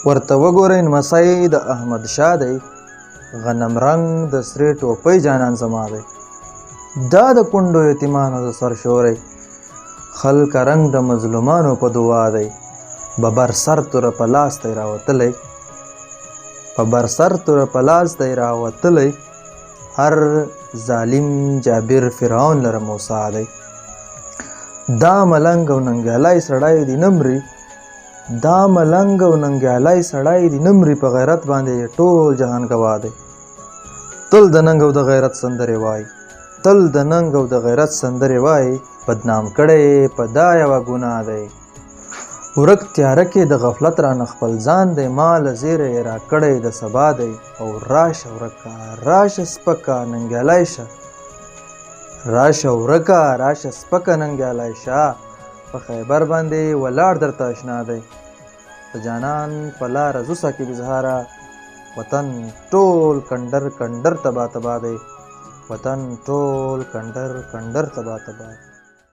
ورته وګورئ نمسی د احمد شاه دی، غنم رنګ د سرې ټوپۍ جانان زما دی. دا د کونډو یتیمانو د سر شوری، خلکه رنګ د مظلومانو په دعا دی. ببر سر توره په لاس دی راوتلی، ببر سر توره په لاس دی راوتلی، هر ظالم جابر فرعون لره موسی دی. دا ملنګ او ننګیالی سړی دی نه مري، دا ملنګ او ننګیالی سړی دی نه مري، په غیرت باندې ټول جهان ګواه دی. تل د ننګ او د غیرت سندرې وایي، تل د ننګ او د غیرت سندرې وایي، بدنام کړی په دا یوه ګناه دی. ورک تیاره کې د غفلت رانه خپل ځان دی، ما له زیره یې راکړی د سبا دی. او راشه ورکه راشه سپکه ننګیالی شه، راشه ورکه راشه سپکه ننګیالی شه، په خیبر باندې ولاړ درته اشنا دی. د جانان په لاره ځو ساقي بزهاره، وطن ټول کنډر کنډر تبا تبا دی، وطن ټول کنډر کنډر تبا تبا دی.